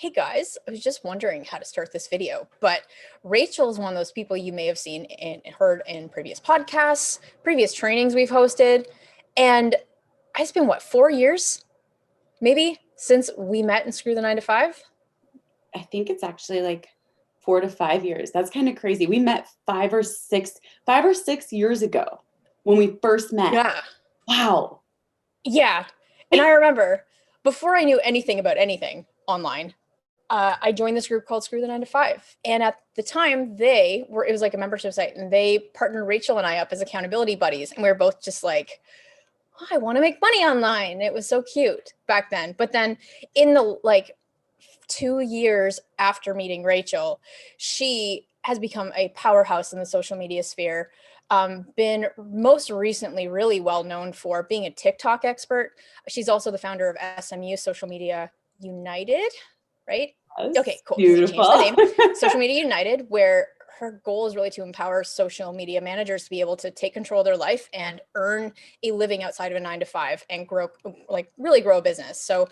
Hey guys, I was just wondering how to start this video, but Rachel is one of those people you may have seen and heard in previous podcasts, previous trainings we've hosted. And it's been what, 4 years maybe since we met in Screw the 9 to 5? I think it's actually like 4 to 5 years. That's kind of crazy. We met 5 or 6 years ago when we first met. Yeah. Wow. Yeah. And I remember before I knew anything about anything online, I joined this group called Screw the 9 to 5. And at the time, it was like a membership site, and they partnered Rachel and I up as accountability buddies. And we were both just like, oh, I want to make money online. It was so cute back then. But then in the 2 years after meeting Rachel, she has become a powerhouse in the social media sphere. Been most recently really well known for being a TikTok expert. She's also the founder of SMU, Social Media United, right? That's okay, cool. beautiful. She changed the name. Social Media United, where her goal is really to empower social media managers to be able to take control of their life and earn a living outside of a 9 to 5 and really grow a business. So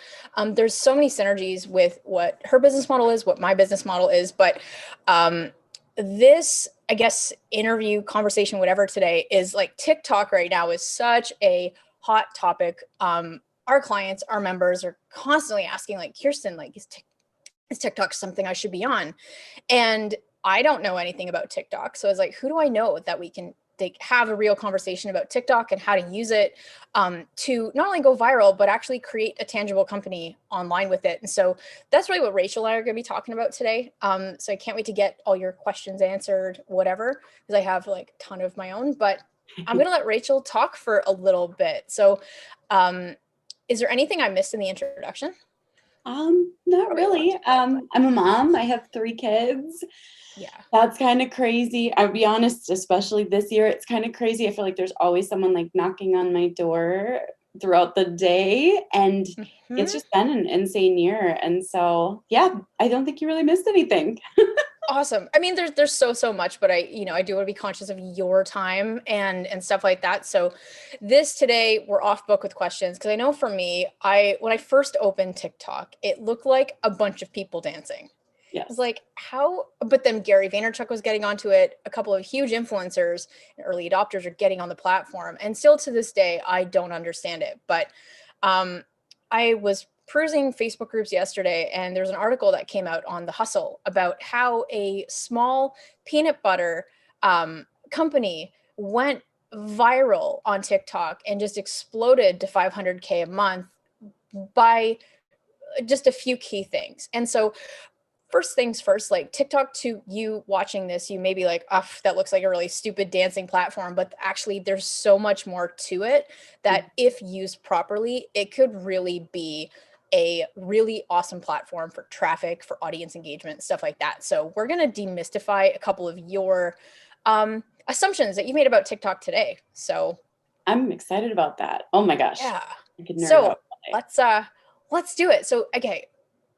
there's so many synergies with what her business model is, what my business model is. But this, I guess, interview, conversation, whatever today is like TikTok right now is such a hot topic. Our clients, our members are constantly asking like, Khierstyn, like, is TikTok something I should be on? And I don't know anything about TikTok. So I was like, who do I know that we can have a real conversation about TikTok and how to use it to not only go viral, but actually create a tangible company online with it. And so that's really what Rachel and I are going to be talking about today. So I can't wait to get all your questions answered, whatever, because I have like a ton of my own, but I'm going to let Rachel talk for a little bit. So is there anything I missed in the introduction? Not really. I'm a mom. I have 3 kids. Yeah. That's kind of crazy. I'll be honest, especially this year, it's kind of crazy. I feel like there's always someone like knocking on my door throughout the day, and it's just been an insane year. And so, yeah, I don't think you really missed anything. Awesome. I mean, there's so much, but I do want to be conscious of your time and stuff like that. So today we're off book with questions. Cause I know for me, when I first opened TikTok, it looked like a bunch of people dancing. Yes. I was like, how, but then Gary Vaynerchuk was getting onto it. A couple of huge influencers and early adopters are getting on the platform. And still to this day, I don't understand it. But I was perusing Facebook groups yesterday, and there's an article that came out on The Hustle about how a small peanut butter company went viral on TikTok and just exploded to 500K a month by just a few key things. And so first things first, like TikTok, to you watching this, you may be like, oh, that looks like a really stupid dancing platform, but actually there's so much more to it that if used properly, it could really be a really awesome platform for traffic, for audience engagement, stuff like that. So we're going to demystify a couple of your assumptions that you made about TikTok today. So I'm excited about that. Oh my gosh. Yeah. So let's do it. So, okay,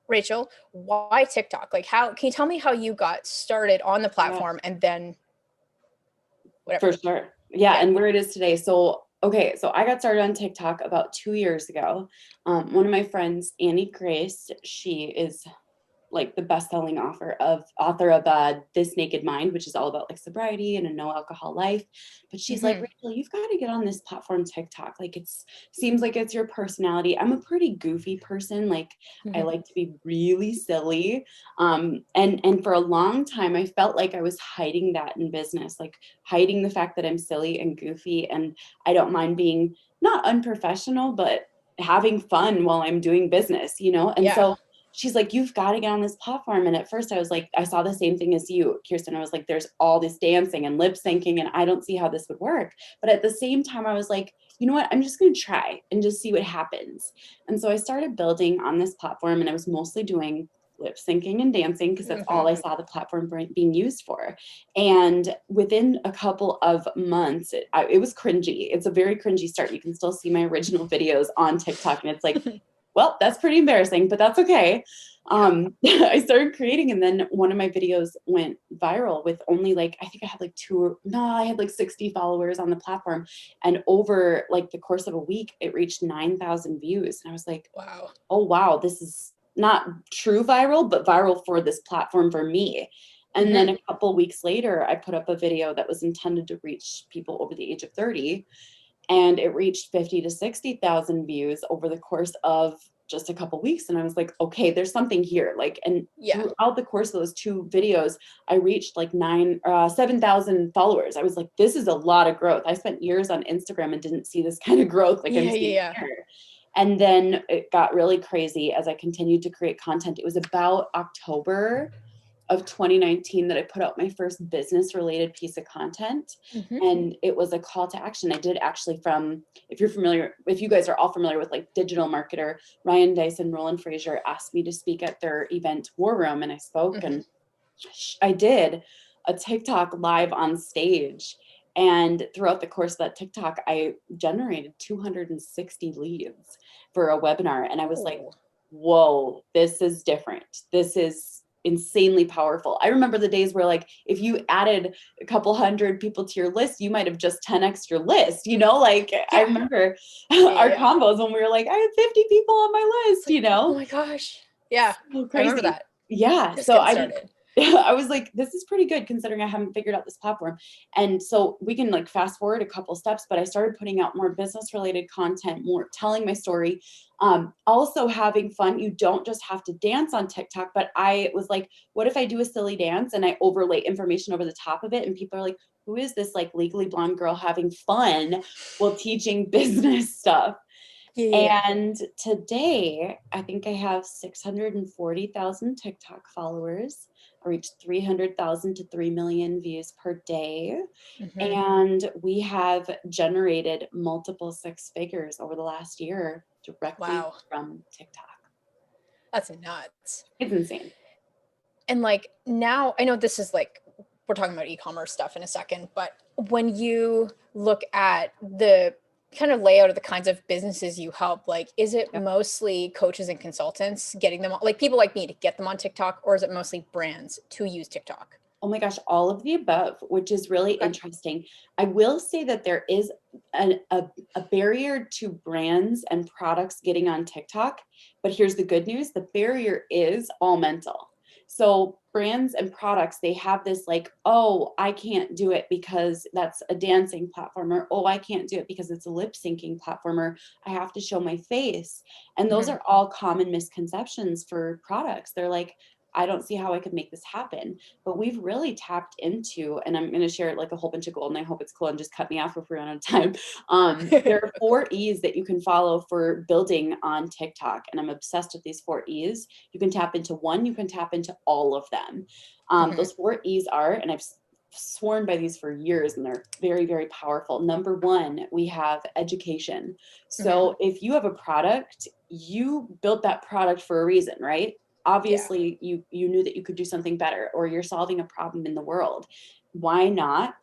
Rachel, why TikTok? Like, can you tell me how you got started on the platform and then whatever? For sure. Yeah. And where it is today. So I got started on TikTok about 2 years ago. One of my friends, Annie Grace, she is like the best-selling author of This Naked Mind, which is all about like sobriety and a no alcohol life. But she's like, Rachel, you've got to get on this platform TikTok. Like, seems like it's your personality. I'm a pretty goofy person. Like, I like to be really silly. And for a long time, I felt like I was hiding that in business, like hiding the fact that I'm silly and goofy, and I don't mind being not unprofessional, but having fun while I'm doing business, And so she's like, you've got to get on this platform. And at first I was like, I saw the same thing as you, Khierstyn. I was like, there's all this dancing and lip syncing, and I don't see how this would work. But at the same time, I was like, you know what? I'm just going to try and just see what happens. And so I started building on this platform, and I was mostly doing lip syncing and dancing because that's all I saw the platform being used for. And within a couple of months, it was cringy. It's a very cringy start. You can still see my original videos on TikTok, and it's like, well, that's pretty embarrassing, but that's okay. I started creating, and then one of my videos went viral with only I think I had like 60 followers on the platform. And over like the course of a week, it reached 9,000 views. And I was like, wow, oh wow, this is not true viral, but viral for this platform for me. And then a couple weeks later, I put up a video that was intended to reach people over the age of 30, and it reached 50 to 60,000 views over the course of just a couple weeks. And I was like, okay, there's something here. Like, and throughout the course of those 2 videos, I reached like 7,000 followers. I was like, this is a lot of growth. I spent years on Instagram and didn't see this kind of growth like I'm seeing here. And then it got really crazy as I continued to create content. It was about October of 2019 that I put out my first business related piece of content. And it was a call to action. I did actually from, if you guys are all familiar with like digital marketer, Ryan Dice and Roland Frazier asked me to speak at their event War Room, and I spoke and I did a TikTok live on stage. And throughout the course of that TikTok, I generated 260 leads for a webinar. And I was like, whoa, this is different. This is insanely powerful. I remember the days where like, if you added a couple hundred people to your list, you might have just 10x your list, you know, like I remember our combos when we were like, I had 50 people on my list, you know? Oh my gosh. Yeah. So I remember that. Yeah. So I was like, this is pretty good considering I haven't figured out this platform. And so we can like fast forward a couple steps, but I started putting out more business related content, more telling my story, also having fun. You don't just have to dance on TikTok, but I was like, what if I do a silly dance and I overlay information over the top of it? And people are like, who is this like legally blonde girl having fun while teaching business stuff? And today, I think I have 640,000 TikTok followers. I reached 300,000 to 3 million views per day. And we have generated multiple 6 figures over the last year directly from TikTok. That's nuts. It's insane. And like now, I know this is like, we're talking about e-commerce stuff in a second, but when you look at the kind of layout of the kinds of businesses you help, like, is it mostly coaches and consultants getting them on, like people like me to get them on TikTok, or is it mostly brands to use TikTok? Oh my gosh, all of the above, which is really interesting. I will say that there is a barrier to brands and products getting on TikTok, but here's the good news. The barrier is all mental. So brands and products, they have this like, oh, I can't do it because that's a dancing platform, or, oh, I can't do it because it's a lip syncing platform, or I have to show my face. And those are all common misconceptions for products. They're like, I don't see how I could make this happen. But we've really tapped into, and I'm going to share like a whole bunch of gold, and I hope it's cool, and just cut me off if we're out of time. There are 4 E's that you can follow for building on TikTok. And I'm obsessed with these 4 E's. You can tap into one, you can tap into all of them. Those 4 E's are, and I've sworn by these for years, and they're very, very powerful. Number 1, we have education. So if you have a product, you built that product for a reason, right? Obviously, you knew that you could do something better, or you're solving a problem in the world. Why not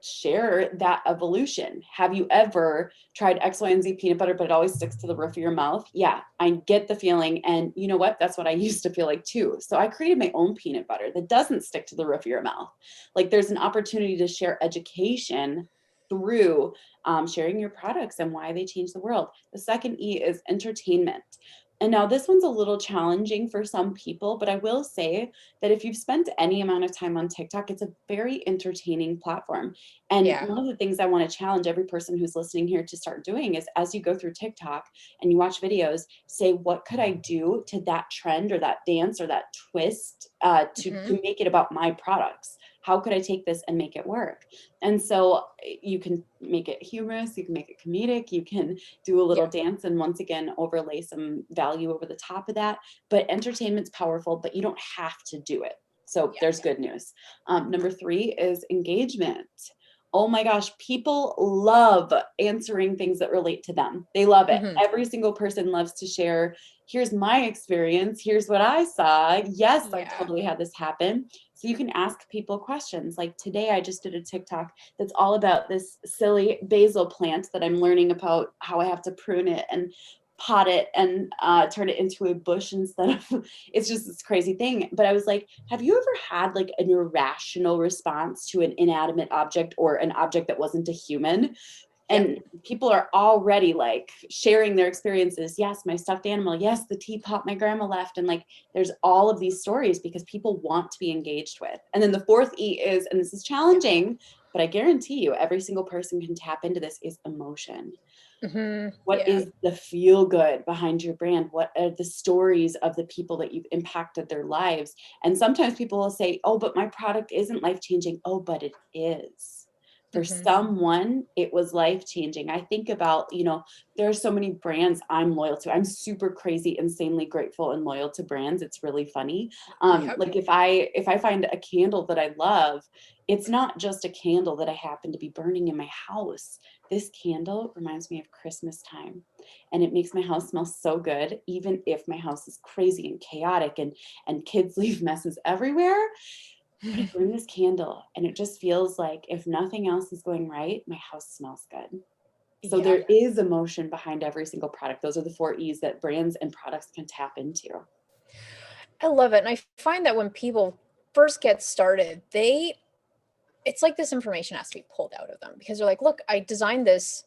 share that evolution? Have you ever tried X, Y, and Z peanut butter, but it always sticks to the roof of your mouth? Yeah, I get the feeling. And you know what? That's what I used to feel like too. So I created my own peanut butter that doesn't stick to the roof of your mouth. Like, there's an opportunity to share education through sharing your products and why they change the world. The second E is entertainment. And now this one's a little challenging for some people, but I will say that if you've spent any amount of time on TikTok, it's a very entertaining platform. And one of the things I want to challenge every person who's listening here to start doing is, as you go through TikTok and you watch videos, say, what could I do to that trend or that dance or that twist to make it about my products? How could I take this and make it work? And so you can make it humorous, you can make it comedic, you can do a little dance and once again, overlay some value over the top of that. But entertainment's powerful, but you don't have to do it. So there's good news. Number 3 is engagement. Oh my gosh, people love answering things that relate to them. They love it. Every single person loves to share, here's my experience, here's what I saw. Yes, I totally had this happen. So you can ask people questions. Like today, I just did a TikTok that's all about this silly basil plant that I'm learning about how I have to prune it and pot it and turn it into a bush instead of, it's just this crazy thing. But I was like, have you ever had like an irrational response to an inanimate object or an object that wasn't a human? And people are already like sharing their experiences. Yes, my stuffed animal. Yes, the teapot my grandma left. And like, there's all of these stories because people want to be engaged with. And then the fourth E is, and this is challenging, but I guarantee you every single person can tap into this, is emotion. What is the feel good behind your brand? What are the stories of the people that you've impacted their lives? And sometimes people will say, oh, but my product isn't life-changing. Oh, but it is. For someone, it was life-changing. I think about, you know, there are so many brands I'm loyal to. I'm super crazy, insanely grateful and loyal to brands. It's really funny. Like if I find a candle that I love, it's not just a candle that I happen to be burning in my house. This candle reminds me of Christmas time, and it makes my house smell so good, even if my house is crazy and chaotic and kids leave messes everywhere. But I burn this candle and it just feels like if nothing else is going right, my house smells good. So there is emotion behind every single product. Those are the 4 E's that brands and products can tap into. I love it. And I find that when people first get started, it's like this information has to be pulled out of them because they're like, look, I designed this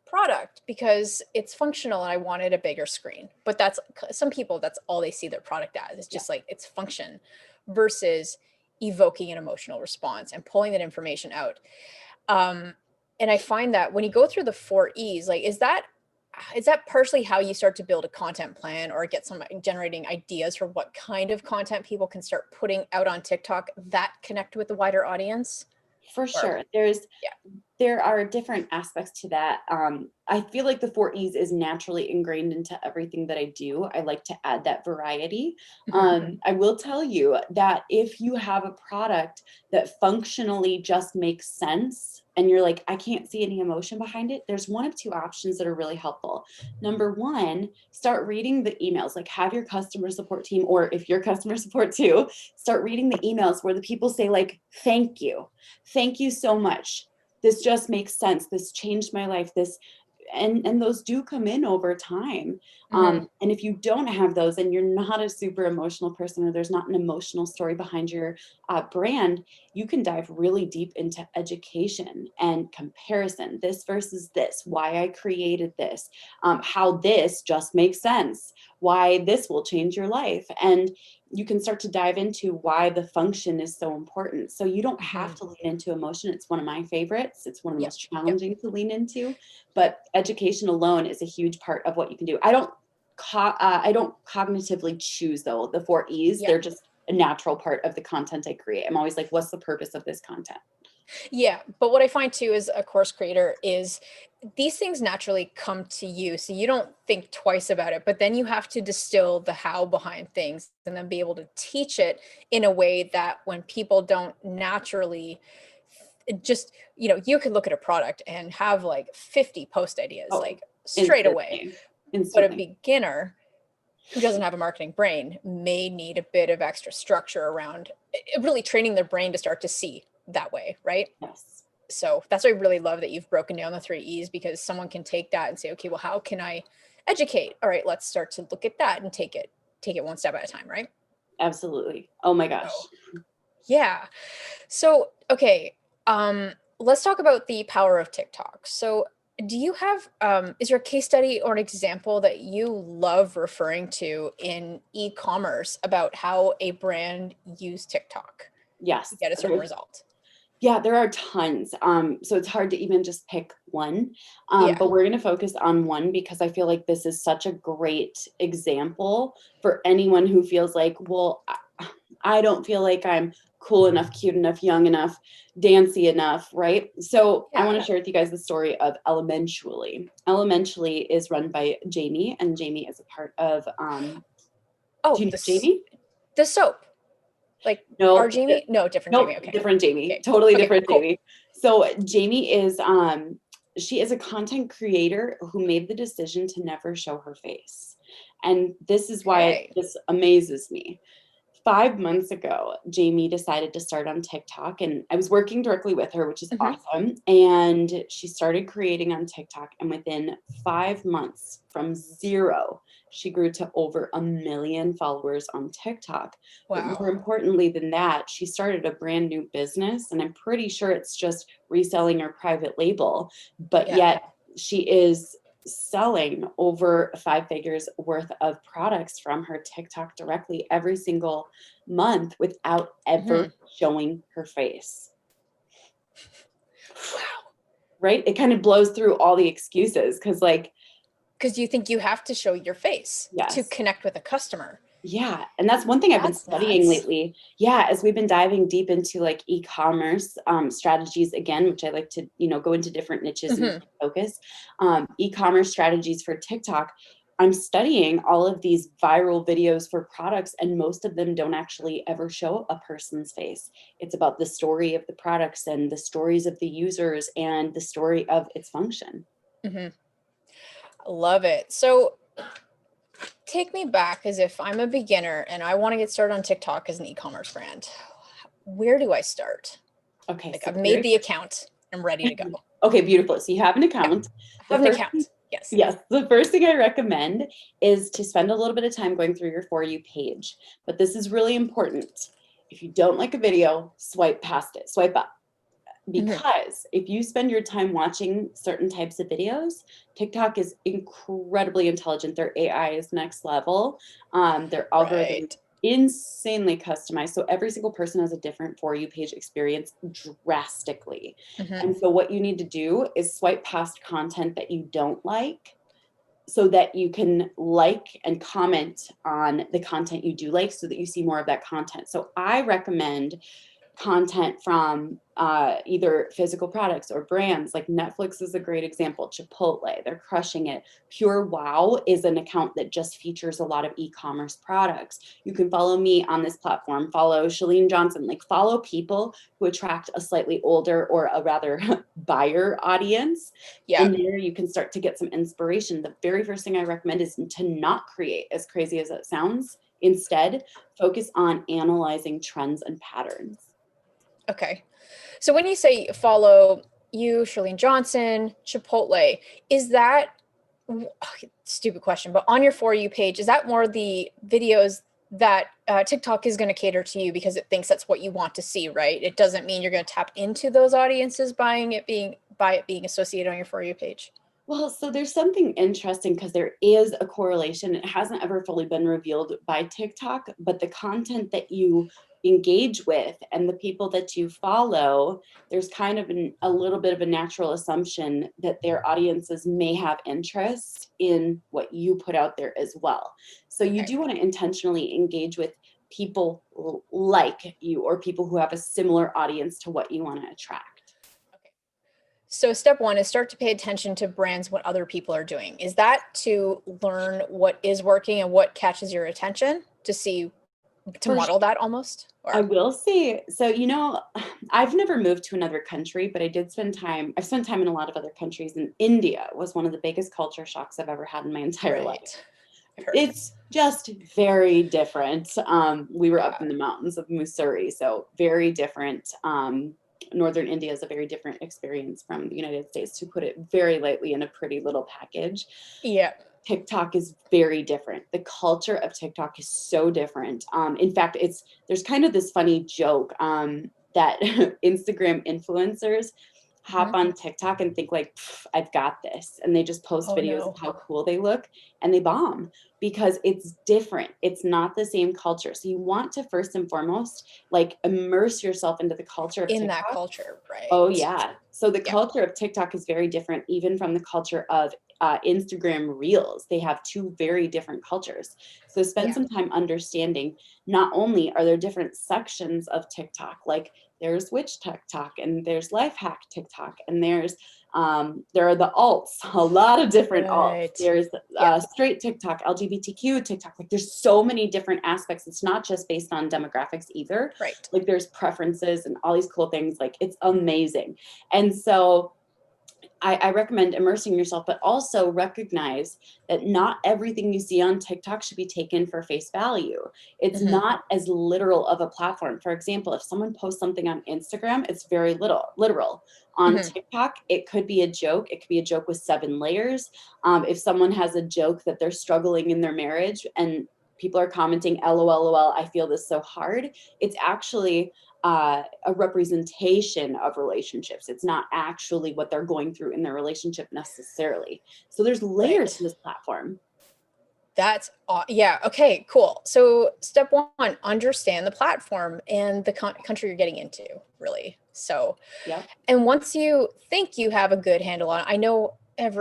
product because it's functional and I wanted a bigger screen. But that's some people, that's all they see their product as. It's just like it's function versus evoking an emotional response and pulling that information out. And I find that when you go through the 4 E's, like, is that partially how you start to build a content plan or get some generating ideas for what kind of content people can start putting out on TikTok that connect with the wider audience? For sure. There are different aspects to that. I feel like the 4 E's is naturally ingrained into everything that I do. I like to add that variety. I will tell you that if you have a product that functionally just makes sense and you're like, I can't see any emotion behind it, there's one of 2 options that are really helpful. Number 1, start reading the emails, like have your customer support team, or if you're customer support too, start reading the emails where the people say like, thank you so much. This just makes sense. This changed my life. And those do come in over time. And if you don't have those and you're not a super emotional person, or there's not an emotional story behind your brand, you can dive really deep into education and comparison. This versus this, why I created this, how this just makes sense, why this will change your life. And you can start to dive into why the function is so important. So you don't have to lean into emotion. It's one of my favorites. It's one of the most challenging to lean into, but education alone is a huge part of what you can do. I don't cognitively choose though the 4 E's. They're just a natural part of the content I create. I'm always like, what's the purpose of this content? Yeah, but what I find too as a course creator is these things naturally come to you. So you don't think twice about it, but then you have to distill the how behind things and then be able to teach it in a way that when people don't naturally just, you know, you could look at a product and have like 50 post ideas, like straight away. But a beginner who doesn't have a marketing brain may need a bit of extra structure around really training their brain to start to see that way, right? Yes. So that's why I really love that you've broken down the 3 E's, because someone can take that and say, okay, well, how can I educate? All right, let's start to look at that and take it one step at a time, right? Absolutely. Oh my gosh. Yeah. So, okay, let's talk about the power of TikTok. So do you have, is there a case study or an example that you love referring to in e-commerce about how a brand used TikTok to get a certain result? Yeah, there are tons. So it's hard to even just pick one. But we're going to focus on one because I feel like this is such a great example for anyone who feels like, well, I don't feel like I'm cool enough, cute enough, young enough, dancy enough, right? So I want to share with you guys the story of Elementally. Elementally is run by Jamie, and Jamie is a part of, do you know Jamie? The soap. Like our Jamie? No, different Jamie. Okay. Different Jamie. Okay. Totally different Jamie. So Jamie is, she is a content creator who made the decision to never show her face. And this is why this amazes me. 5 months ago, Jamie decided to start on TikTok, and I was working directly with her, which is awesome. And she started creating on TikTok, and within 5 months, from 0, she grew to over 1 million followers on TikTok. Wow. But more importantly than that, she started a brand new business, and I'm pretty sure it's just reselling her private label, but yet she is selling over 5 figures worth of products from her TikTok directly every single month without ever showing her face. Wow. Right? It kind of blows through all the excuses because you think you have to show your face to connect with a customer. Yeah. And that's one thing I've been studying lately. Yeah. As we've been diving deep into like e-commerce strategies again, which I like to, go into different niches and focus, e-commerce strategies for TikTok. I'm studying all of these viral videos for products, and most of them don't actually ever show a person's face. It's about the story of the products and the stories of the users and the story of its function. Love it. So take me back as if I'm a beginner and I want to get started on TikTok as an e-commerce brand. Where do I start? Okay. So I've made the account. I'm ready to go. Okay, beautiful. So you have an account. I have an account. Yes. Yes. The first thing I recommend is to spend a little bit of time going through your For You page. But this is really important. If you don't like a video, swipe past it, swipe up. Because if you spend your time watching certain types of videos, TikTok is incredibly intelligent. Their AI is next level. Their algorithm is insanely customized. So every single person has a different For You page experience drastically. And so what you need to do is swipe past content that you don't like so that you can like and comment on the content you do like so that you see more of that content. So I recommend content from either physical products or brands. Like Netflix is a great example. Chipotle, they're crushing it. Pure Wow is an account that just features a lot of e-commerce products. You can follow me on this platform, follow Shalene Johnson, follow people who attract a slightly older or a rather buyer audience. And there you can start to get some inspiration. The very first thing I recommend is to not create, as crazy as it sounds. Instead, focus on analyzing trends and patterns. Okay. So when you say follow you, Shalene Johnson, Chipotle, is that, stupid question, but on your For You page, is that more the videos that TikTok is going to cater to you because it thinks that's what you want to see, right? It doesn't mean you're going to tap into those audiences by it being associated on your For You page. Well, so there's something interesting because there is a correlation. It hasn't ever fully been revealed by TikTok, but the content that you engage with and the people that you follow, there's kind of a little bit of a natural assumption that their audiences may have interest in what you put out there as well. So you do want to intentionally engage with people like you or people who have a similar audience to what you want to attract. So step one is start to pay attention to brands, what other people are doing. Is that to learn what is working and what catches your attention to model that almost? Or? I will say, so, I've never moved to another country, but I've spent time in a lot of other countries, and India was one of the biggest culture shocks I've ever had in my entire life. It's just very different. We were up in the mountains of Mussoorie, so very different. Northern India is a very different experience from the United States, to put it very lightly, in a pretty little package. Yeah. TikTok is very different. The culture of TikTok is so different. In fact, there's kind of this funny joke that Instagram influencers hop on TikTok and think I've got this. And they just post videos of how cool they look, and they bomb because it's different. It's not the same culture. So you want to first and foremost, immerse yourself into the culture of TikTok. In that culture, right? Oh yeah. So the culture of TikTok is very different, even from the culture of Instagram Reels. They have two very different cultures. So spend some time understanding, not only are there different sections of TikTok, there's witch TikTok and there's life hack TikTok, and there are the alts, a lot of different alts. There's straight TikTok, LGBTQ TikTok. There's so many different aspects. It's not just based on demographics either. Right. There's preferences and all these cool things. It's amazing. And so I recommend immersing yourself, but also recognize that not everything you see on TikTok should be taken for face value. It's not as literal of a platform. For example, if someone posts something on Instagram, it's very literal. On TikTok, it could be a joke. It could be a joke with 7 layers. If someone has a joke that they're struggling in their marriage and people are commenting, LOL, I feel this so hard, it's actually a representation of relationships. It's not actually what they're going through in their relationship necessarily. So there's layers to this platform. That's yeah. Okay, cool. So step 1, understand the platform and the country you're getting into, really. So, and once you think you have a good handle on it, I know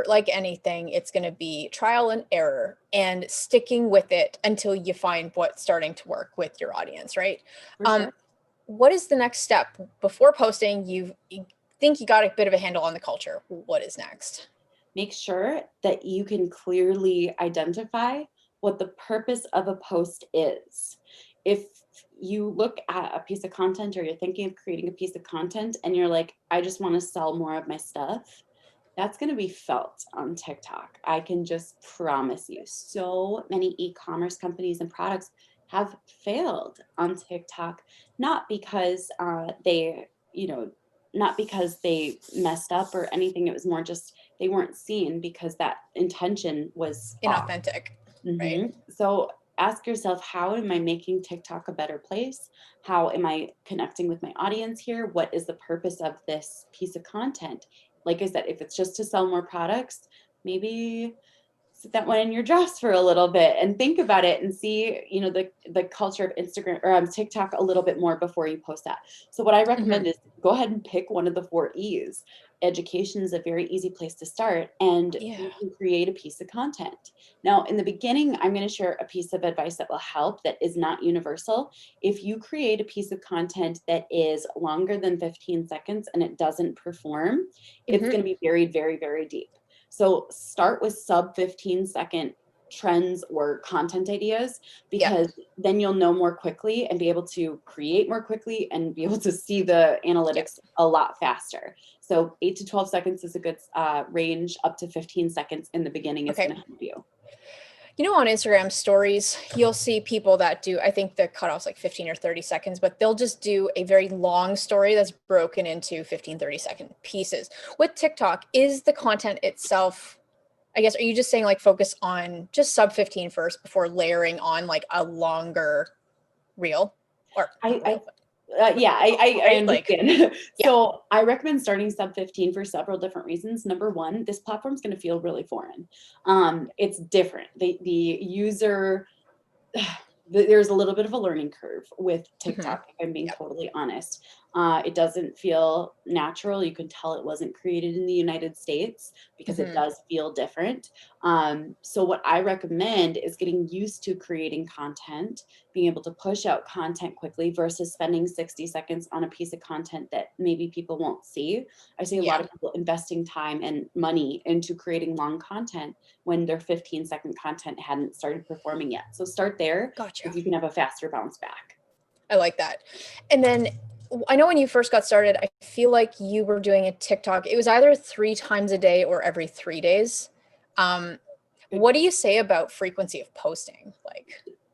like anything, it's going to be trial and error and sticking with it until you find what's starting to work with your audience, right? Sure. What is the next step before posting? You think you got a bit of a handle on the culture. What is next? Make sure that you can clearly identify what the purpose of a post is. If you look at a piece of content or you're thinking of creating a piece of content and you're like, I just want to sell more of my stuff, that's going to be felt on TikTok. I can just promise you. So many e-commerce companies and products have failed on TikTok, not because not because they messed up or anything. It was more just they weren't seen because that intention was inauthentic. Right. So ask yourself, how am I making TikTok a better place? How am I connecting with my audience here? What is the purpose of this piece of content? Like I said, if it's just to sell more products, maybe sit that one in your dress for a little bit and think about it and see, the culture of Instagram or TikTok a little bit more before you post that. So what I recommend is go ahead and pick one of the 4 E's. Education is a very easy place to start, and you can create a piece of content. Now, in the beginning, I'm going to share a piece of advice that will help that is not universal. If you create a piece of content that is longer than 15 seconds and it doesn't perform, it's going to be buried very, very deep. So start with sub 15-second trends or content ideas, because then you'll know more quickly and be able to create more quickly and be able to see the analytics a lot faster. So 8 to 12 seconds is a good range. Up to 15 seconds in the beginning is going to help you. On Instagram stories, you'll see people that do, I think the cutoff's like 15 or 30 seconds, but they'll just do a very long story that's broken into 15, 30-second pieces. With TikTok, is the content itself, I guess, are you just saying like focus on just sub 15 first before layering on like a longer reel? Or I understand. So I recommend starting sub 15 for several different reasons. Number one, this platform's going to feel really foreign. It's different. The user, there's a little bit of a learning curve with TikTok, if I'm being totally honest. It doesn't feel natural. You can tell it wasn't created in the United States because it does feel different. So what I recommend is getting used to creating content, being able to push out content quickly versus spending 60 seconds on a piece of content that maybe people won't see. I see a lot of people investing time and money into creating long content when their 15-second content hadn't started performing yet. So start there. Gotcha. You can have a faster bounce back. I like that. And then I know when you first got started, I feel like you were doing a TikTok. It was either 3 times a day or every 3 days. What do you say about frequency of posting?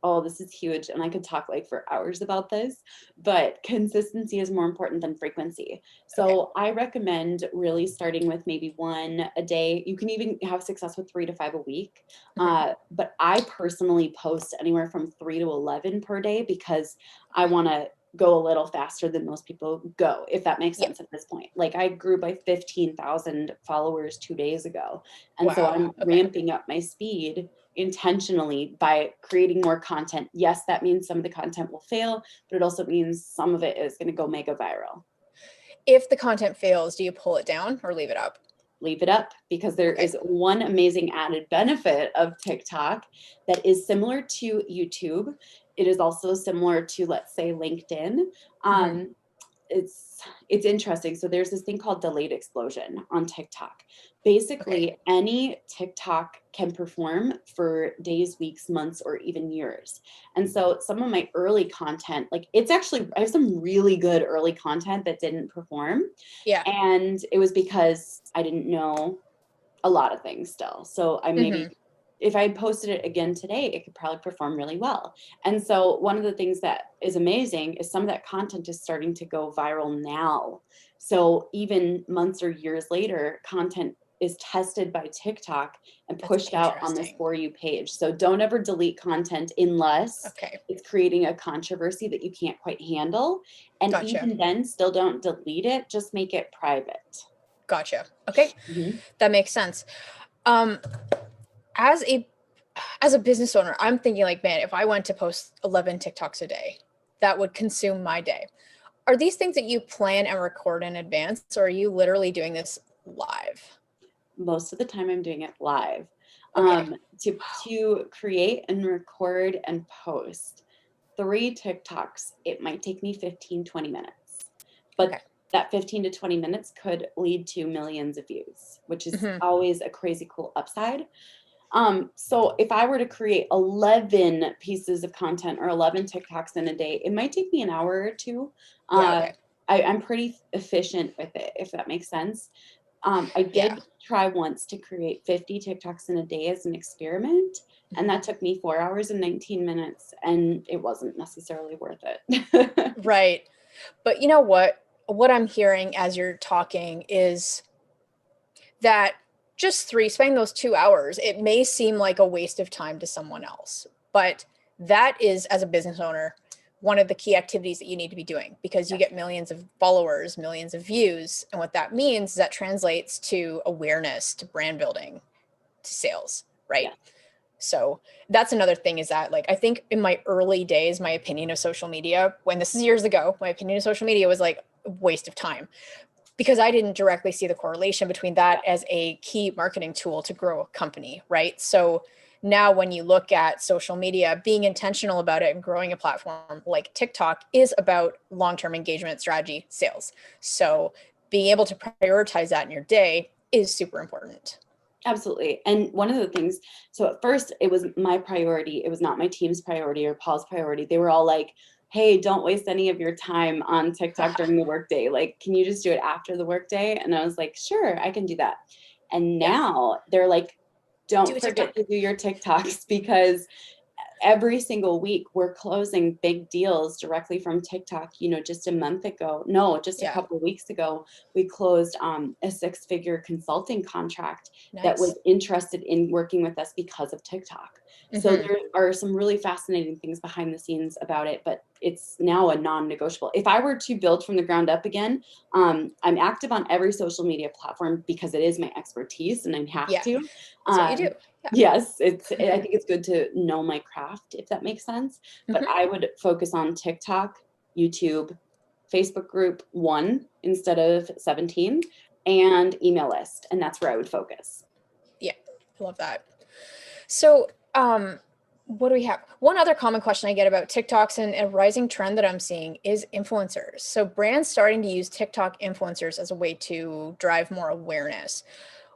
Oh, this is huge. And I could talk for hours about this, but consistency is more important than frequency. So I recommend really starting with maybe 1 a day. You can even have success with 3 to 5 a week. But I personally post anywhere from 3 to 11 per day because I want to go a little faster than most people go, if that makes sense at this point. I grew by 15,000 followers 2 days ago. And so I'm ramping up my speed intentionally by creating more content. Yes, that means some of the content will fail, but it also means some of it is going to go mega viral. If the content fails, do you pull it down or leave it up? Leave it up, because there is one amazing added benefit of TikTok that is similar to YouTube. It is also similar to, let's say, LinkedIn. it's interesting. So there's this thing called delayed explosion on TikTok. Basically, any TikTok can perform for days, weeks, months, or even years. And so some of my early content, like it's actually, I have some really good early content that didn't perform. Yeah. And it was because I didn't know a lot of things still. So I maybe if I posted it again today, it could probably perform really well. And so one of the things that is amazing is some of that content is starting to go viral now. So even months or years later, content is tested by TikTok and pushed out on this For You page. So don't ever delete content unless it's creating a controversy that you can't quite handle. And even then, still don't delete it, just make it private. Gotcha. Okay. That makes sense. As a business owner, I'm thinking like, man, if I went to post 11 TikToks a day, that would consume my day. Are these things that you plan and record in advance, or are you literally doing this live? Most of the time I'm doing it live. To create and record and post 3 TikToks, it might take me 15, 20 minutes. But that 15 to 20 minutes could lead to millions of views, which is always a crazy cool upside. So if I were to create 11 pieces of content or 11 TikToks in a day, it might take me an hour or two. I'm pretty efficient with it, if that makes sense. I did try once to create 50 TikToks in a day as an experiment, and that took me 4 hours and 19 minutes, and it wasn't necessarily worth it. Right. But you know what I'm hearing as you're talking is that just spending those 2 hours, it may seem like a waste of time to someone else, but that is, as a business owner, one of the key activities that you need to be doing, because you get millions of followers, millions of views. And what that means is that translates to awareness, to brand building, to sales, right? So that's another thing, is that like, I think in my early days, my opinion of social media, when this is years ago, my opinion of social media was like a waste of time, because I didn't directly see the correlation between that as a key marketing tool to grow a company, right? So now when you look at social media, being intentional about it and growing a platform like TikTok is about long-term engagement, strategy, sales. So being able to prioritize that in your day is super important. Absolutely. And one of the things, so at first it was my priority. It was not my team's priority or Paul's priority. They were all like, hey, don't waste any of your time on TikTok during the workday. Like, can you just do it after the workday? And I was like, sure, I can do that. And now they're like, don't forget to do your TikToks, because every single week we're closing big deals directly from TikTok. You know, just a month ago, no, just a couple of weeks ago, we closed a 6-figure consulting contract that was interested in working with us because of TikTok. So there are some really fascinating things behind the scenes about it, but it's now a non-negotiable. If I were to build from the ground up again, I'm active on every social media platform because it is my expertise and I have to. That's what you do. Yes, I think it's good to know my craft, if that makes sense. But I would focus on TikTok, YouTube, Facebook group 1 instead of 17, and email list. And that's where I would focus. Yeah, I love that. So what do we have? One other common question I get about TikToks and a rising trend that I'm seeing is influencers. So brands starting to use TikTok influencers as a way to drive more awareness.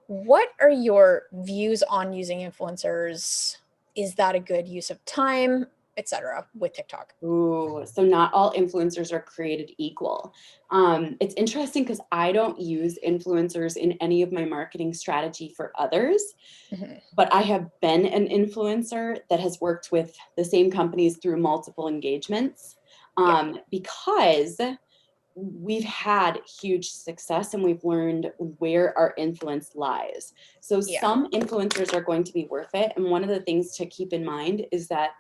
What are your views on using influencers? Is that a good use of time, etc., with TikTok? Ooh, so not all influencers are created equal. It's interesting because I don't use influencers in any of my marketing strategy for others, but I have been an influencer that has worked with the same companies through multiple engagements, because we've had huge success and we've learned where our influence lies. So some influencers are going to be worth it. And one of the things to keep in mind is that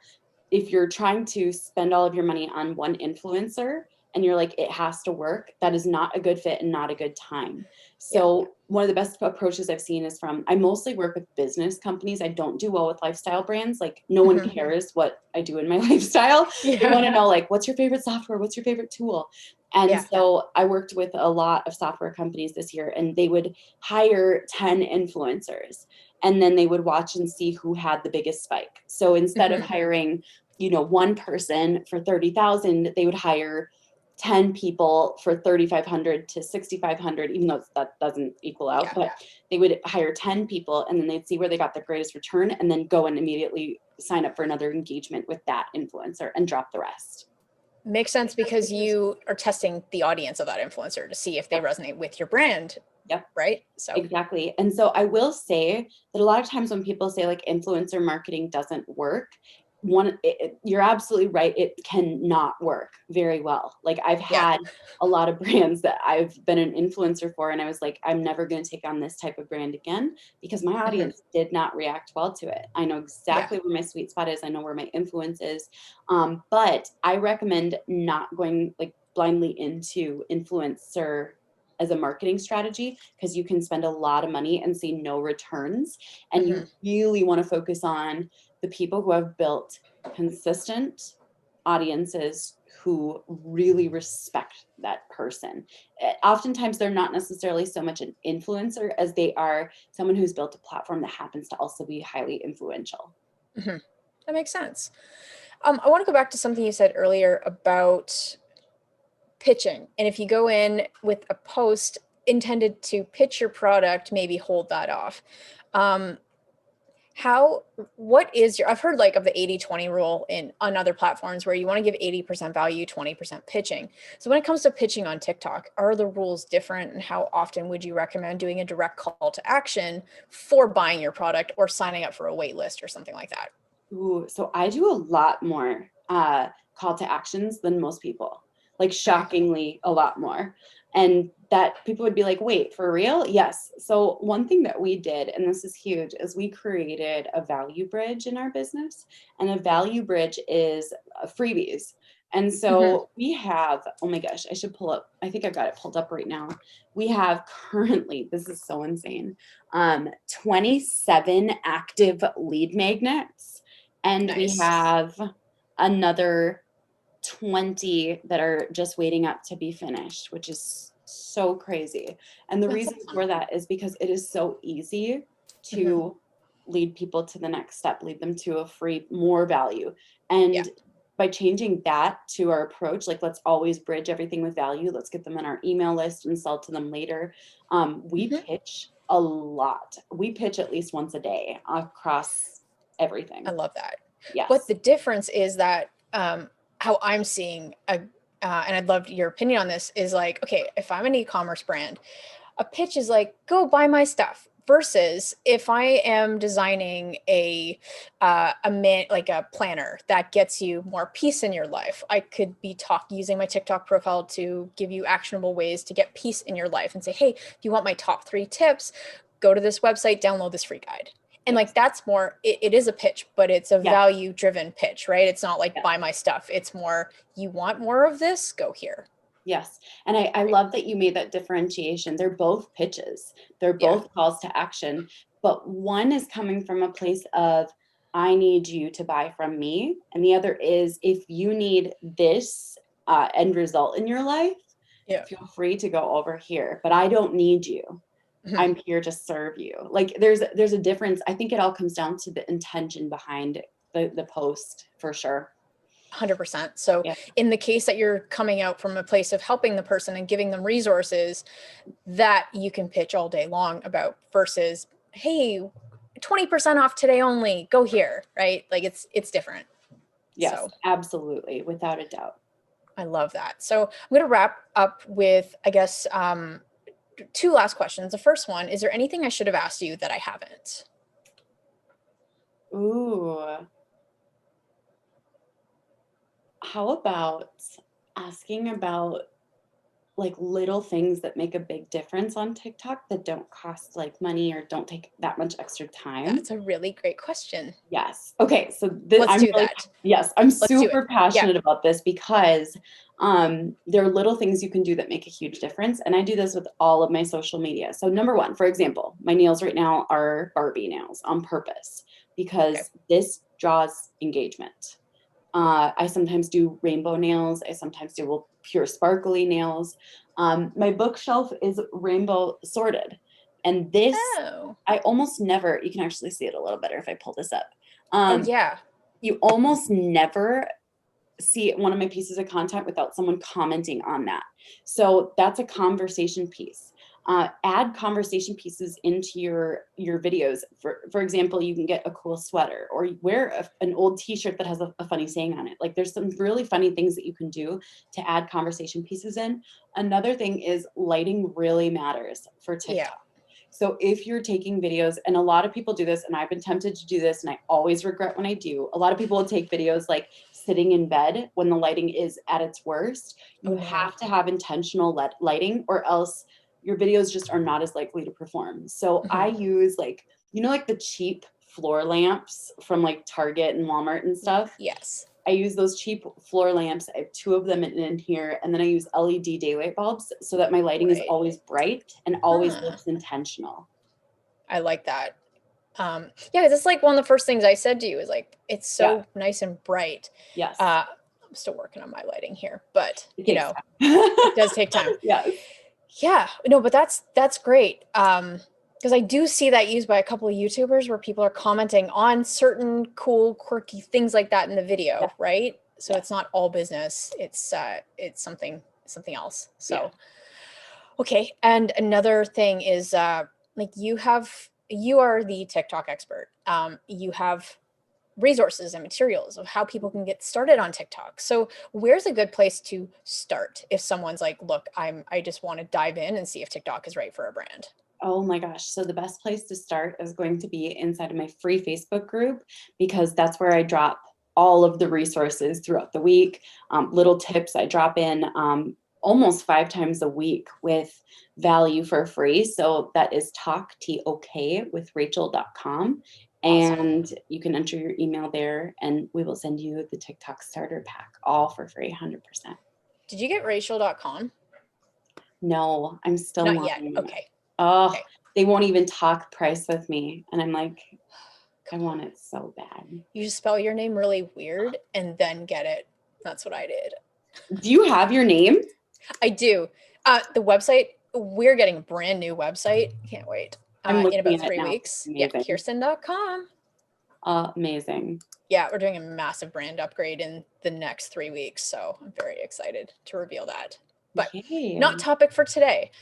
if you're trying to spend all of your money on one influencer and you're like, it has to work, that is not a good fit and not a good time. So one of the best approaches I've seen is I mostly work with business companies. I don't do well with lifestyle brands. Like no one cares what I do in my lifestyle. They want to know like, what's your favorite software? What's your favorite tool? And so I worked with a lot of software companies this year, and they would hire 10 influencers and then they would watch and see who had the biggest spike. So instead of hiring, one person for 30,000, they would hire 10 people for 3,500 to 6,500, even though that doesn't equal out, but they would hire 10 people and then they'd see where they got the greatest return and then go and immediately sign up for another engagement with that influencer and drop the rest. Makes sense, because you are testing the audience of that influencer to see if they resonate with your brand. Yep. Right. So exactly. And so I will say that a lot of times when people say like influencer marketing doesn't work, you're absolutely right. It cannot work very well. Like I've had a lot of brands that I've been an influencer for, and I was like, I'm never going to take on this type of brand again because my audience did not react well to it. I know exactly where my sweet spot is. I know where my influence is. But I recommend not going like blindly into influencer as a marketing strategy, because you can spend a lot of money and see no returns. And you really want to focus on the people who have built consistent audiences who really respect that person. Oftentimes, they're not necessarily so much an influencer as they are someone who's built a platform that happens to also be highly influential. That makes sense. I want to go back to something you said earlier about pitching. And if you go in with a post intended to pitch your product, maybe hold that off. What is I've heard like of the 80-20 rule on other platforms where you want to give 80% value, 20% pitching. So when it comes to pitching on TikTok, are the rules different, and how often would you recommend doing a direct call to action for buying your product or signing up for a wait list or something like that? Ooh, so I do a lot more call to actions than most people, like shockingly a lot more. And that people would be like, wait, for real? Yes. So one thing that we did, and this is huge, is we created a value bridge in our business. And a value bridge is freebies. And so we have, oh my gosh, I should pull up. I think I've got it pulled up right now. We have currently, this is so insane, 27 active lead magnets. And we have another 20 that are just waiting up to be finished, which is so crazy. And the reason for that is because it is so easy to lead people to the next step, lead them to a free, more value. And by changing that to our approach, like let's always bridge everything with value. Let's get them on our email list and sell to them later. We pitch a lot. We pitch at least once a day across everything. I love that. Yes. But the difference is that how I'm seeing, and I'd love your opinion on this, is like, okay, if I'm an e-commerce brand, a pitch is like, go buy my stuff. Versus if I am designing a planner that gets you more peace in your life, I could be using my TikTok profile to give you actionable ways to get peace in your life and say, hey, if you want my top 3 tips, go to this website, download this free guide. And like, that's more, it is a pitch, but it's a value driven pitch, right? It's not like buy my stuff. It's more, you want more of this, go here. Yes. And I love that you made that differentiation. They're both pitches. They're both calls to action, but one is coming from a place of, I need you to buy from me. And the other is, if you need this end result in your life, feel free to go over here, but I don't need you. I'm here to serve you. Like there's a difference. I think it all comes down to the intention behind the post, for sure. 100%. So in the case that you're coming out from a place of helping the person and giving them resources that you can pitch all day long about, versus, hey, 20% off today only, go here, right? Like it's different. Yes, absolutely. Without a doubt. I love that. So I'm going to wrap up with, I guess, 2 last questions. The first one, is there anything I should have asked you that I haven't? Ooh. How about asking about like little things that make a big difference on TikTok that don't cost like money or don't take that much extra time? That's a really great question. Yes. Okay. So let's do that. Yes, I'm super passionate about this because there are little things you can do that make a huge difference. And I do this with all of my social media. So number 1, for example, my nails right now are Barbie nails on purpose because this draws engagement. I sometimes do rainbow nails. I sometimes do pure sparkly nails. My bookshelf is rainbow sorted. And this, I almost never, you can actually see it a little better if I pull this up. You almost never see one of my pieces of content without someone commenting on that. So that's a conversation piece. Add conversation pieces into your videos. For example, you can get a cool sweater, or wear an old t-shirt that has a funny saying on it. Like, there's some really funny things that you can do to add conversation pieces in. Another thing is lighting really matters for TikTok. Yeah. So if you're taking videos, and a lot of people do this, and I've been tempted to do this, and I always regret when I do. A lot of people will take videos like sitting in bed when the lighting is at its worst. You have to have intentional lighting, or else your videos just are not as likely to perform. So I use, like, you know, like the cheap floor lamps from like Target and Walmart and stuff. Yes. I use those cheap floor lamps. I have 2 of them in here. And then I use LED daylight bulbs so that my lighting is always bright and always looks intentional. I like that. Yeah, because it's like one of the first things I said to you is like, it's so nice and bright. Yes. I'm still working on my lighting here, but you know, it does take time. Yes. Yeah, no, but that's great. Because I do see that used by a couple of YouTubers where people are commenting on certain cool, quirky things like that in the video, right? So it's not all business. It's something else. So, okay. And another thing is, like, you are the TikTok expert. You have resources and materials of how people can get started on TikTok. So where's a good place to start if someone's like, look, I just want to dive in and see if TikTok is right for a brand? Oh my gosh. So the best place to start is going to be inside of my free Facebook group, because that's where I drop all of the resources throughout the week. Little tips I drop in almost 5 times a week with value for free. So that is TOK with Rachel.com. And you can enter your email there, and we will send you the TikTok starter pack, all for free, 100%. Did you get Rachel.com? No, I'm still not yet. Okay. Oh, okay. They won't even talk price with me. And I'm like, I want it so bad. You just spell your name really weird and then get it. That's what I did. Do you have your name? I do. The website, we're getting a brand new website. Can't wait. In about 3 weeks. Yeah, Khierstyn.com. Amazing. Yeah, we're doing a massive brand upgrade in the next 3 weeks. So I'm very excited to reveal that. But not topic for today.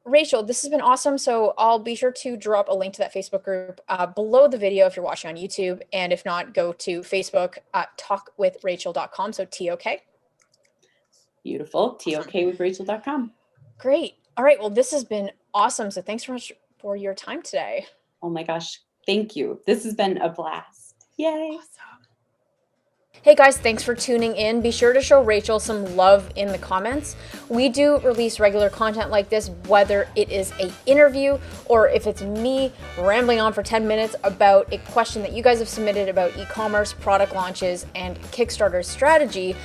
Rachel, this has been awesome. So I'll be sure to drop a link to that Facebook group below the video if you're watching on YouTube. And if not, go to Facebook at talkwithrachel.com. So TOK. Beautiful. TOK with Rachel.com. Great. All right. Well, this has been awesome. So thanks so much for your time today. Oh my gosh. Thank you. This has been a blast. Yay. Awesome. Hey guys, thanks for tuning in. Be sure to show Rachel some love in the comments. We do release regular content like this, whether it is an interview or if it's me rambling on for 10 minutes about a question that you guys have submitted about e-commerce, product launches, and Kickstarter strategy.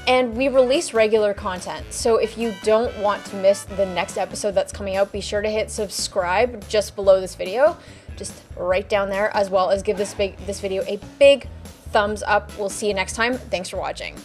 And we release regular content. So if you don't want to miss the next episode that's coming out, be sure to hit subscribe just below this video, just right down there, as well as give this video a big thumbs up. We'll see you next time. Thanks for watching.